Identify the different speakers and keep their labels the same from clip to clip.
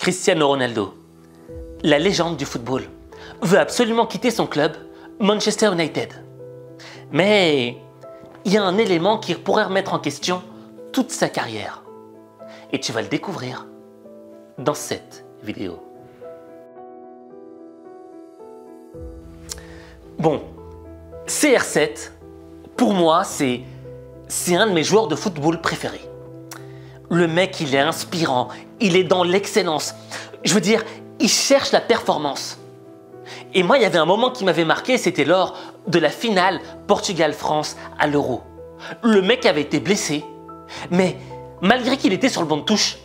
Speaker 1: Cristiano Ronaldo, la légende du football, veut absolument quitter son club, Manchester United. Mais il y a un élément qui pourrait remettre en question toute sa carrière. Et tu vas le découvrir dans cette vidéo. Bon, CR7, pour moi, c'est un de mes joueurs de football préférés. Le mec, il est inspirant, il est dans l'excellence. Je veux dire, il cherche la performance. Et moi, il y avait un moment qui m'avait marqué, c'était lors de la finale Portugal-France à l'Euro. Le mec avait été blessé, mais malgré qu'il était sur le banc de touche,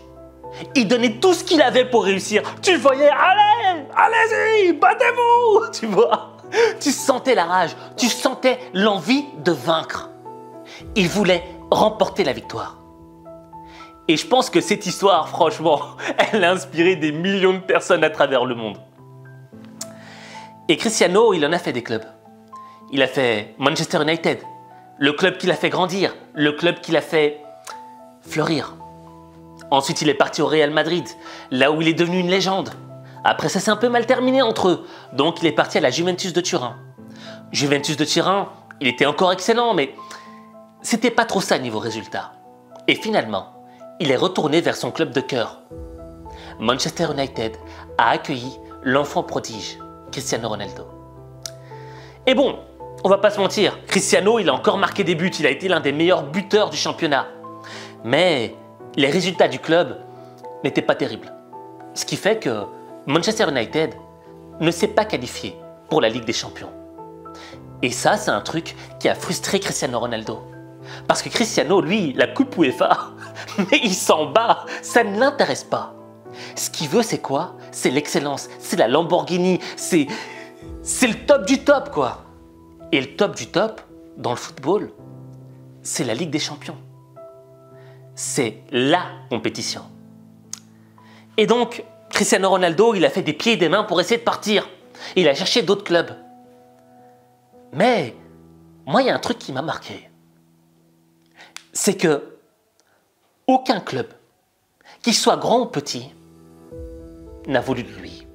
Speaker 1: il donnait tout ce qu'il avait pour réussir. Tu le voyais, allez-y, battez-vous, tu vois. Tu sentais la rage, tu sentais l'envie de vaincre. Il voulait remporter la victoire. Et je pense que cette histoire, franchement, elle a inspiré des millions de personnes à travers le monde. Et Cristiano, il en a fait des clubs. Il a fait Manchester United, le club qui l'a fait grandir, le club qui l'a fait fleurir. Ensuite, il est parti au Real Madrid, là où il est devenu une légende. Après, ça s'est un peu mal terminé entre eux, donc il est parti à la Juventus de Turin. Juventus de Turin, il était encore excellent, mais c'était pas trop ça niveau résultat. Et finalement, il est retourné vers son club de cœur. Manchester United a accueilli l'enfant prodige, Cristiano Ronaldo. Et bon, on va pas se mentir, Cristiano, il a encore marqué des buts, il a été l'un des meilleurs buteurs du championnat. Mais les résultats du club n'étaient pas terribles. Ce qui fait que Manchester United ne s'est pas qualifié pour la Ligue des Champions. Et ça, c'est un truc qui a frustré Cristiano Ronaldo. Parce que Cristiano, lui, la coupe UEFA, mais il s'en bat, ça ne l'intéresse pas. Ce qu'il veut, c'est quoi? C'est l'excellence, c'est la Lamborghini, c'est le top du top, quoi. Et le top du top, dans le football, c'est la Ligue des Champions. C'est la compétition. Et donc, Cristiano Ronaldo, il a fait des pieds et des mains pour essayer de partir. Il a cherché d'autres clubs. Mais, moi, il y a un truc qui m'a marqué. C'est que aucun club, qu'il soit grand ou petit, n'a voulu de lui.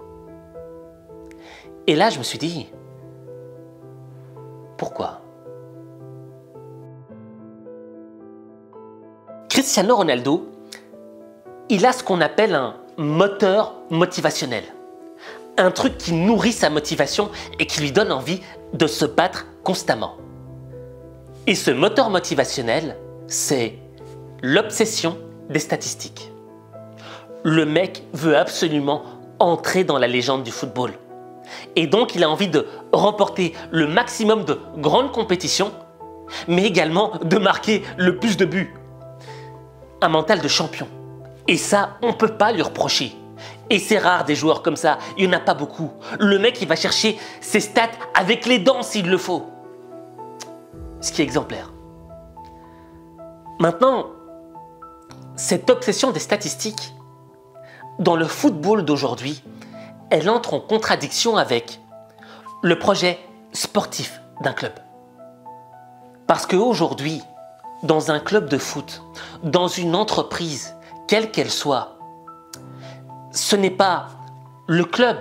Speaker 1: Et là, je me suis dit, pourquoi? Cristiano Ronaldo, il a ce qu'on appelle un moteur motivationnel. Un truc qui nourrit sa motivation et qui lui donne envie de se battre constamment. Et ce moteur motivationnel, c'est l'obsession des statistiques. Le mec veut absolument entrer dans la légende du football. Et donc, il a envie de remporter le maximum de grandes compétitions, mais également de marquer le plus de buts. Un mental de champion. Et ça, on ne peut pas lui reprocher. Et c'est rare des joueurs comme ça, il n'y en a pas beaucoup. Le mec, il va chercher ses stats avec les dents s'il le faut. Ce qui est exemplaire. Maintenant, cette obsession des statistiques, dans le football d'aujourd'hui, elle entre en contradiction avec le projet sportif d'un club. Parce qu'aujourd'hui, dans un club de foot, dans une entreprise, quelle qu'elle soit, ce n'est pas le club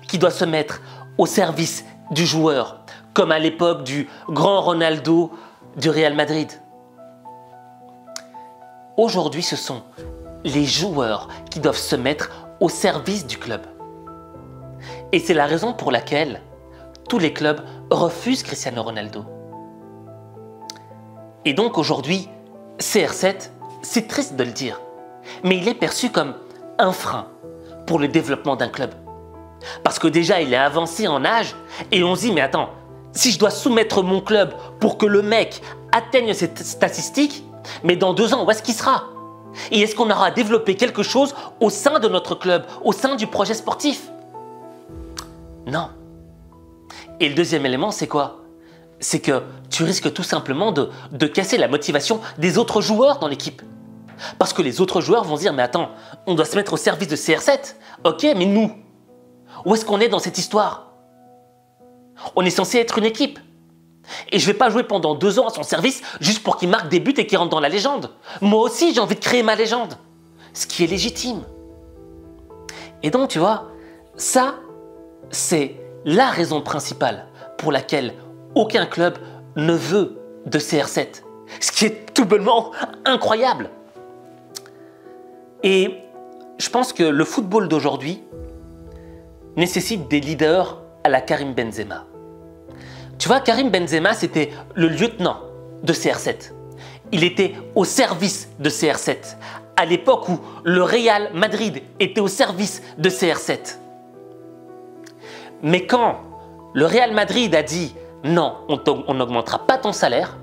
Speaker 1: qui doit se mettre au service du joueur, comme à l'époque du grand Ronaldo du Real Madrid. Aujourd'hui, ce sont les joueurs qui doivent se mettre au service du club. Et c'est la raison pour laquelle tous les clubs refusent Cristiano Ronaldo. Et donc aujourd'hui, CR7, c'est triste de le dire, mais il est perçu comme un frein pour le développement d'un club. Parce que déjà, il est avancé en âge et on se dit, mais attends, si je dois soumettre mon club pour que le mec atteigne cette statistique, mais dans 2 ans, où est-ce qu'il sera? Et est-ce qu'on aura développé quelque chose au sein de notre club, au sein du projet sportif? Non. Et le deuxième élément, c'est quoi? C'est que tu risques tout simplement de casser la motivation des autres joueurs dans l'équipe. Parce que les autres joueurs vont se dire, mais attends, on doit se mettre au service de CR7. Ok, mais nous, où est-ce qu'on est dans cette histoire? On est censé être une équipe. Et je ne vais pas jouer pendant 2 ans à son service juste pour qu'il marque des buts et qu'il rentre dans la légende. Moi aussi, j'ai envie de créer ma légende. Ce qui est légitime. Et donc, tu vois, ça, c'est la raison principale pour laquelle aucun club ne veut de CR7. Ce qui est tout bonnement incroyable. Et je pense que le football d'aujourd'hui nécessite des leaders à la Karim Benzema. Tu vois, Karim Benzema, c'était le lieutenant de CR7. Il était au service de CR7, à l'époque où le Real Madrid était au service de CR7. Mais quand le Real Madrid a dit « Non, on n'augmentera pas ton salaire »,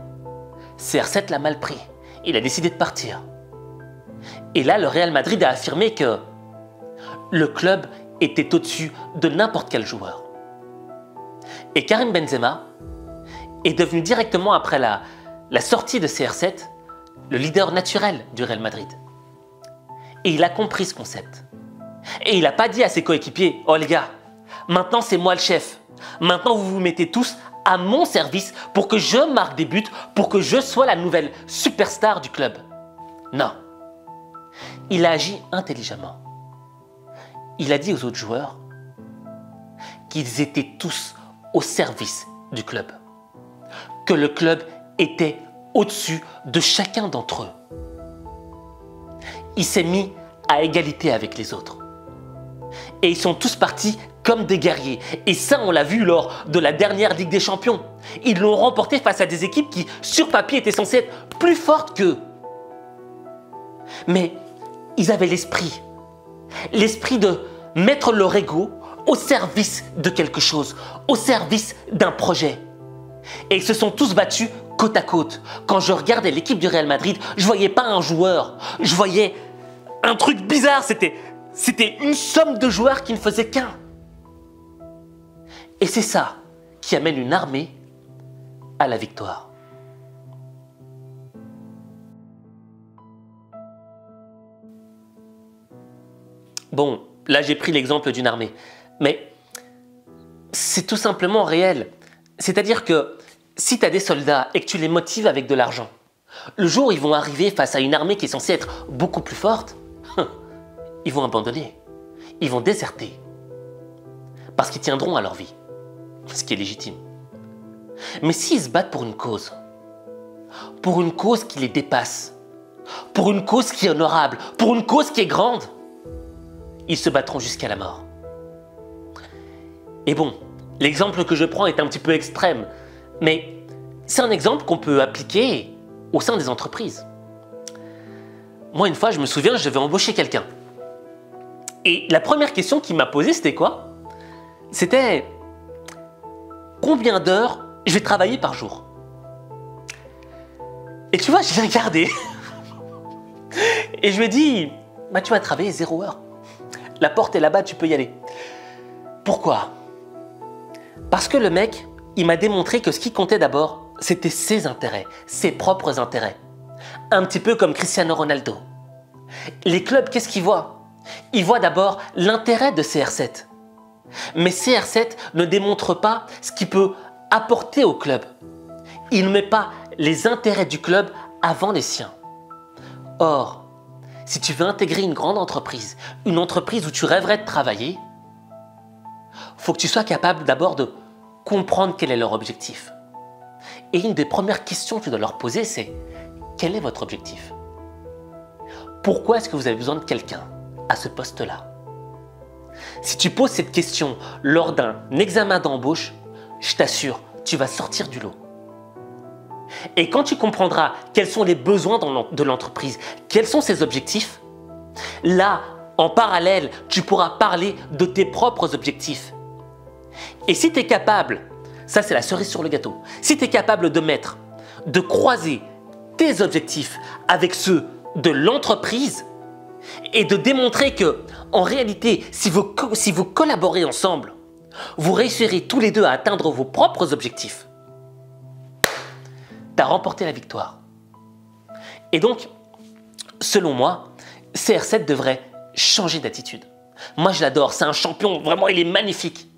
Speaker 1: CR7 l'a mal pris. Il a décidé de partir. Et là, le Real Madrid a affirmé que le club était au-dessus de n'importe quel joueur. Et Karim Benzema est devenu directement après la sortie de CR7 le leader naturel du Real Madrid. Et il a compris ce concept. Et il n'a pas dit à ses coéquipiers « Oh les gars, maintenant c'est moi le chef. Maintenant vous vous mettez tous à mon service pour que je marque des buts, pour que je sois la nouvelle superstar du club. » Non. Il a agi intelligemment. Il a dit aux autres joueurs qu'ils étaient tous au service du club. Que le club était au-dessus de chacun d'entre eux. Il s'est mis à égalité avec les autres. Et ils sont tous partis comme des guerriers. Et ça, on l'a vu lors de la dernière Ligue des Champions. Ils l'ont remporté face à des équipes qui, sur papier, étaient censées être plus fortes qu'eux. Mais ils avaient l'esprit. L'esprit de mettre leur ego au service de quelque chose, au service d'un projet. Et ils se sont tous battus côte à côte. Quand je regardais l'équipe du Real Madrid, je ne voyais pas un joueur, je voyais un truc bizarre. C'était une somme de joueurs qui ne faisaient qu'un. Et c'est ça qui amène une armée à la victoire. Bon, là j'ai pris l'exemple d'une armée, mais c'est tout simplement réel. C'est-à-dire que si tu as des soldats et que tu les motives avec de l'argent, le jour où ils vont arriver face à une armée qui est censée être beaucoup plus forte, ils vont abandonner, ils vont déserter, parce qu'ils tiendront à leur vie, ce qui est légitime. Mais s'ils se battent pour une cause qui les dépasse, pour une cause qui est honorable, pour une cause qui est grande, ils se battront jusqu'à la mort. Et bon, l'exemple que je prends est un petit peu extrême, mais c'est un exemple qu'on peut appliquer au sein des entreprises. Moi, une fois, je me souviens, je devais embaucher quelqu'un. Et la première question qu'il m'a posée, c'était quoi? C'était combien d'heures je vais travailler par jour? Et tu vois, je l'ai regardé. Et je lui ai dit, bah, tu vas travailler 0 heure. La porte est là-bas, tu peux y aller. Pourquoi? Parce que le mec, il m'a démontré que ce qui comptait d'abord, c'était ses intérêts, ses propres intérêts. Un petit peu comme Cristiano Ronaldo. Les clubs, qu'est-ce qu'ils voient? Ils voient d'abord l'intérêt de CR7. Mais CR7 ne démontre pas ce qu'il peut apporter au club. Il ne met pas les intérêts du club avant les siens. Or, si tu veux intégrer une grande entreprise, une entreprise où tu rêverais de travailler, il faut que tu sois capable d'abord de comprendre quel est leur objectif. Et une des premières questions que tu dois leur poser, c'est quel est votre objectif? Pourquoi est-ce que vous avez besoin de quelqu'un à ce poste-là? Si tu poses cette question lors d'un examen d'embauche, je t'assure, tu vas sortir du lot. Et quand tu comprendras quels sont les besoins de l'entreprise, quels sont ses objectifs, là, en parallèle, tu pourras parler de tes propres objectifs. Et si tu es capable, ça c'est la cerise sur le gâteau, si tu es capable de croiser tes objectifs avec ceux de l'entreprise et de démontrer que, en réalité, si vous collaborez ensemble, vous réussirez tous les deux à atteindre vos propres objectifs, tu as remporté la victoire. Et donc, selon moi, CR7 devrait changer d'attitude. Moi, je l'adore, c'est un champion, vraiment, il est magnifique.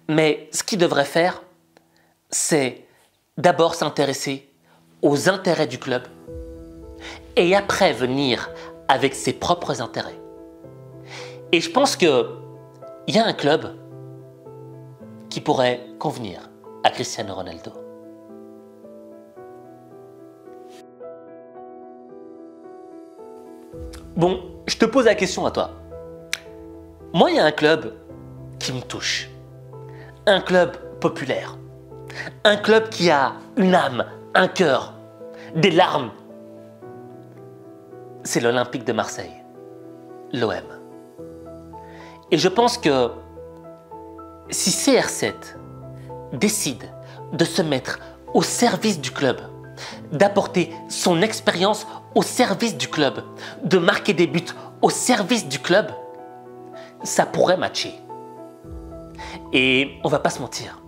Speaker 1: Mais ce qu'il devrait faire, c'est d'abord s'intéresser aux intérêts du club et après venir avec ses propres intérêts. Et je pense qu'il y a un club qui pourrait convenir à Cristiano Ronaldo. Bon, je te pose la question à toi. Moi, il y a un club qui me touche. Un club populaire. Un club qui a une âme, un cœur, des larmes. C'est l'Olympique de Marseille, l'OM. Et je pense que si CR7 décide de se mettre au service du club, d'apporter son expérience au service du club, de marquer des buts au service du club, ça pourrait matcher. Et on va pas se mentir,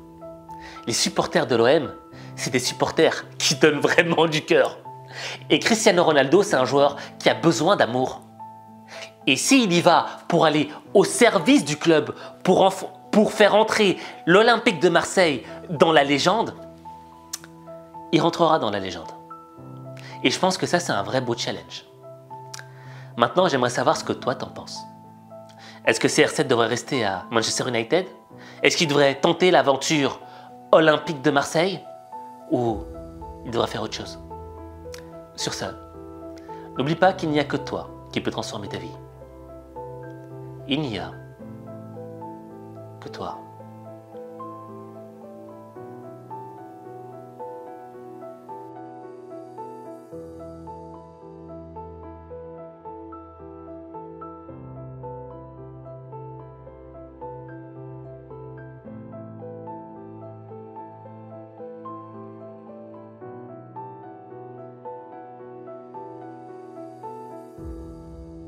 Speaker 1: les supporters de l'OM, c'est des supporters qui donnent vraiment du cœur. Et Cristiano Ronaldo, c'est un joueur qui a besoin d'amour. Et s'il y va pour aller au service du club, pour faire entrer l'Olympique de Marseille dans la légende, il rentrera dans la légende. Et je pense que ça, c'est un vrai beau challenge. Maintenant, j'aimerais savoir ce que toi t'en penses. Est-ce que CR7 devrait rester à Manchester United? Est-ce qu'il devrait tenter l'aventure Olympique de Marseille? Ou il devrait faire autre chose? Sur ça, n'oublie pas qu'il n'y a que toi qui peux transformer ta vie. Il n'y a que toi.